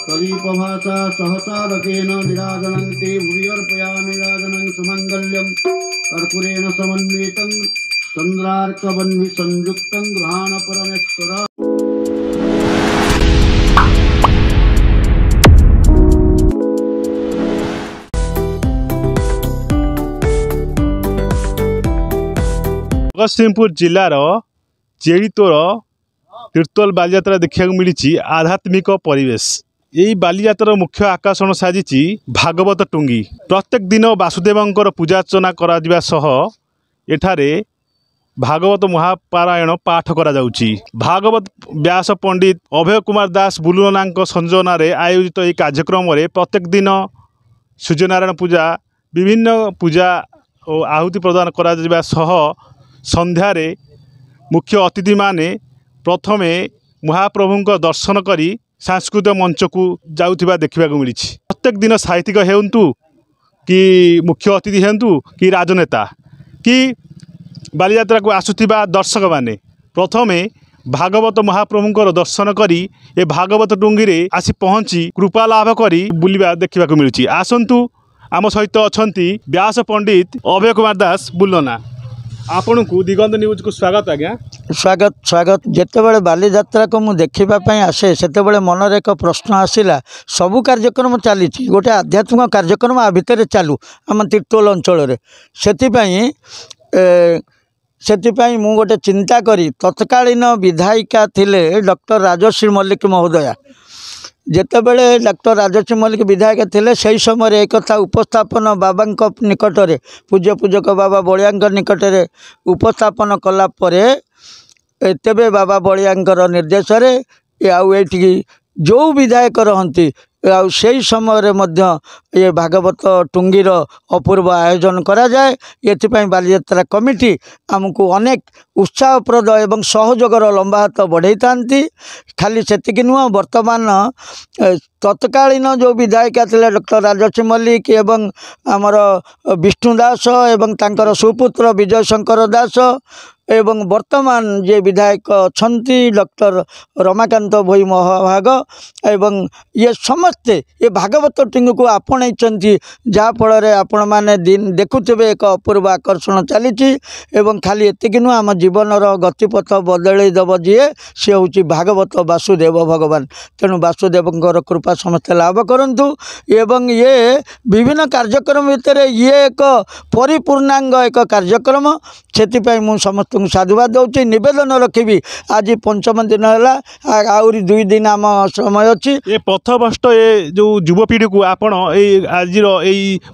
कविपभाषा सहसादकेन निराजनं ते भुवि अर्पयामि राजनं सुमङ्गल्यं कर्पूरेण समन्वितं चन्द्रार्कवह्नि संयुक्तं गृहाण परमेश्वर। जगतसिंहपुर जिलार चेड़ीतोर तीर्तोल बालीजात्रा देखा मिली आध्यात्मिक परिवेश। यही बालीजात्रार मुख्य आकर्षण साजिची भागवत टुंगी। प्रत्येक दिन वासुदेवंकर पूजार्चना करा सह एठारे भागवत महापारायण पाठ करा जाउची। भागवत व्यास पंडित अभय कुमार दास बुलुना संयोजन आयोजित यह कार्यक्रम प्रत्येक दिन सूर्यनारायण पूजा विभिन्न पूजा और आहुति प्रदान करा सह संध्यारे मुख्य अतिथि माने प्रथमे महाप्रभु दर्शन करी सांस्कृतिक मंच को जाउथिबा देखा मिली। प्रत्येक दिन साहित्यिक हेतु कि मुख्य अतिथि हेतु कि राजनेता कि बालीजात्रा को आसुथिबा दर्शक माने प्रथमे भागवत महाप्रभुंकर दर्शन करी ए भागवत टुंगी रे आसी पहुँची कृपा लाभ करी बुलिबा देखा मिलुची। आसंतु आम सहित अछंती व्यास पंडित अभय कुमार दास बुलना। आपण को दिगंत न्यूज को स्वागत। आज्ञा स्वागत स्वागत। जितेबाला बालीजात्रा को मुझे देखापी आसे से मनर एक प्रश्न आसला सबू कार्यक्रम चली गोटे आध्यात्मिक कार्यक्रम आ भितर चालू आम तीर्तोल अंचल से मु गोटे चिंता करी तत्कालीन विधायिका थिले डॉक्टर राजश्री मल्लिक महोदया। जितेबले डॉक्टर राजश्री मल्लिक विधायक थे से समय एक कथा उपस्थापन बाबा निकटरे पूज्य पूजक बाबा बलिया निकटरे उपस्थापन कलापर तेबे बाबा बलिया निर्देश आउठी जो विधायक रहती से समय ये भागवत टुंगीर अपूर्व आयोजन करा जाए। ये बालीजात्रा कमिटी आमको अनेक उत्साहप्रद एवं सहयोगर लंबा हाथ बढ़ई था। खाली से नुह वर्तमान तत्कालीन जो विधायिका थे डॉक्टर राजश्री मल्लिक एवं आमर विष्णु दास एवं तांकर सुपुत्र विजय शंकर दास एवं वर्तमान जे विधायक छंती डॉक्टर रमाकांत भोई महाभाग एवं ये समस्ते ये भागवत टुंगी को आपणई जहाँफल आपण मैंने दिन देखुवे एक अपूर्व आकर्षण चली एवं खाली एतिक नुह आम जीवनर गतिपथ बदलईदेव जीए सी हूँ भागवत वासुदेव भगवान। तेणु वासुदेवंकर कृपा समस्ते लाभ करूँ एवं ये विभिन्न कार्यक्रम भितर ये एक परिपूर्णांग एक कार्यक्रम से मु समस्त साधुवाद दूसरी नवेदन रखी। आज पंचम दिन है आहरी 2 दिन आम समय अच्छी ये पथभ्रष्ट ये जो युवपीढ़ी को आपण आज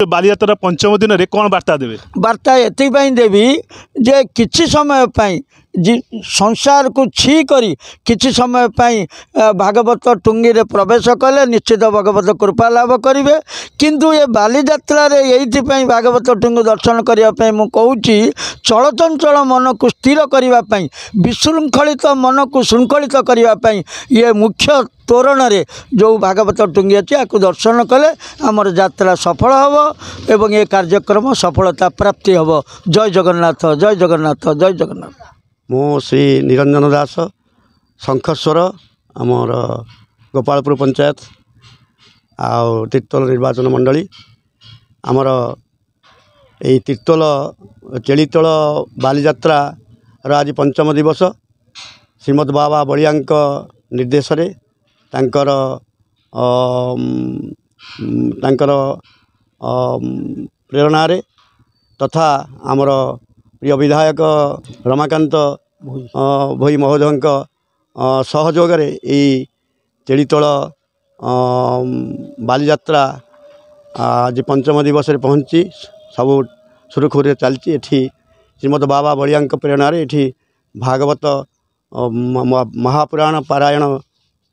बालीजात्रा पंचम दिन में कौन वार्ता देवे? वार्ता एपाई देवी जे किछि समय पाई संसार को छी करी किछि समय पाई भागवत टुंगी रे प्रवेश कले निश्चित भगवत कृपा लाभ करेंगे। किंतु ये बालीजात्रा रे यही भागवत टुंगी दर्शन करने मु कहूँ चलचंचल मन को स्थिर करने विशृंखलित मन को श्रृंखलित करने ये मुख्य तोरण रे जो भागवत टुंगी अच्छी आपको दर्शन कले आमर यात्रा सफल हम एवं ये कार्यक्रम सफलता प्राप्ति हम। जय जगन्नाथ जय जगन्नाथ जय जगन्नाथ। मो श्री निरंजन दास शंखस्वर आमर गोपालपुर पंचायत आउ तीर्तोल निर्वाचन मंडली आमर यही तीर्तोल चेड़ीतोल बालीजात्रा आज पंचम दिवस श्रीमद बाबा बलिया निर्देश तांकर प्रेरणा तथा आमर प्रिय विधायक रमाकांत भोई महोदय सहयोग चेड़ीतोल बालीजात्रा आज पंचम दिवस पहुँची सब सुरखुरी चलती। एठी श्रीमद बाबा बलिया प्रेरणा एठी भागवत महापुराण पारायण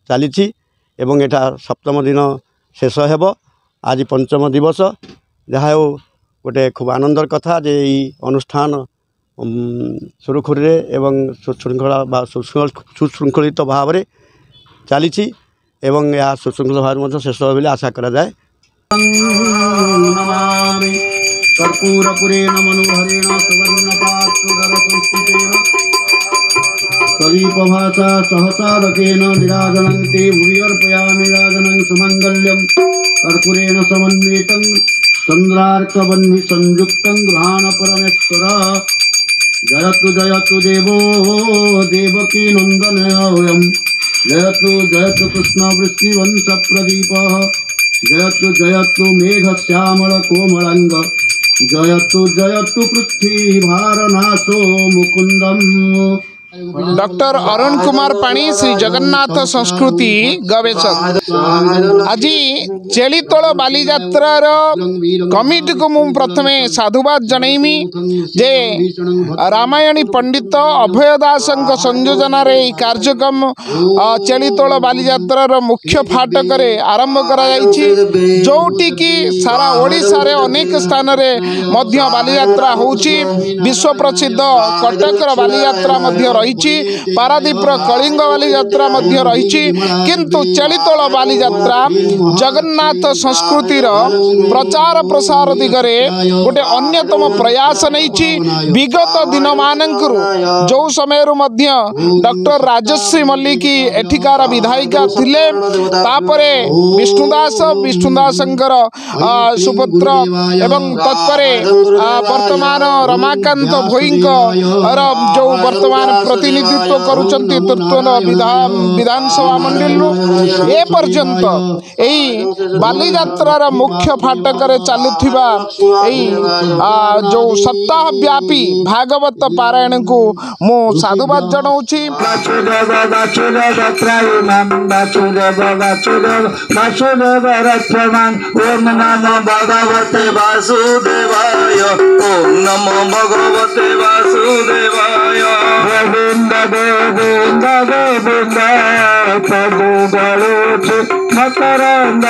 चली एवं एटा सप्तम दिन शेष हेब। आज पंचम दिवस जहाँ हो गोटे खूब आनंदर कथा जे अनुष्ठान सुरखुरी एवं सुशृंखलित भाव में चली एवं यह सुशृंखल भाव शेष हो आशा करा जाए। कर्पूरपुरेण मनोहरेण सुवर्णपात्रोदरसंस्थितेन कविपभाषा सहसादकेन निराजनं ते भुवि अर्पयामि राजनं सुमंगल्यम कर्पूरेण समन्वितं चंद्रार्कवह्नि संयुक्तं गृहाण परमेश्वर जयतु देवो देवकी नंदनोऽयं जयतु कृष्ण वृष्णिवंश प्रदीपः जयतु मेघश्यामल कोमलांग जयतु पृथ्वी भारनाशो मुकुंदम। डॉक्टर अरुण कुमार पाणी श्री जगन्नाथ संस्कृति गवेषक आज चेलीतोल बालीजात्रार कमिटी को मु प्रथमे साधुवाद जनईमी जे रामायणी पंडित अभय दास संयोजन कार्यक्रम चेलीतोल बालीजात्रार मुख्य फाटक आरंभ करा जोटी की सारा ओडिशा रे अनेक स्थान रे मध्य बालीजात्रा होउची विश्व प्रसिद्ध कटकर बालीजात्रा मध्य पारादीप कलिंग बालीजात्रा मध्य रही किंतु चलितोल बालीजात्रा जगन्नाथ संस्कृतिर प्रचार प्रसार दिगरे गोटे अन्यतम प्रयास नहीं विगत दिन मानकरू जो समय डॉक्टर राजश्री मल्लिक एठिकार विधायिका थिले तापरे विष्णुदास सुपुत्र एवं तत्परे वर्तमान रमाकांत भोईंकर जो वर्तमान प्रतिनिधित्व करुचंती तुर्तुल विधानसभा मंडल ए पर्यंत यही बालीजात्रार मुख्य फाटक चलुथिबा जो सप्ताह व्यापी भागवत पारायण को मु साधुवाद जनाऊँगी। ओम नमो भगवते वासुदेवाय ओम नमो भगवते वासुदेवाय गोविंद गोविंद गोविंद प्रभु गणेश मकरंद।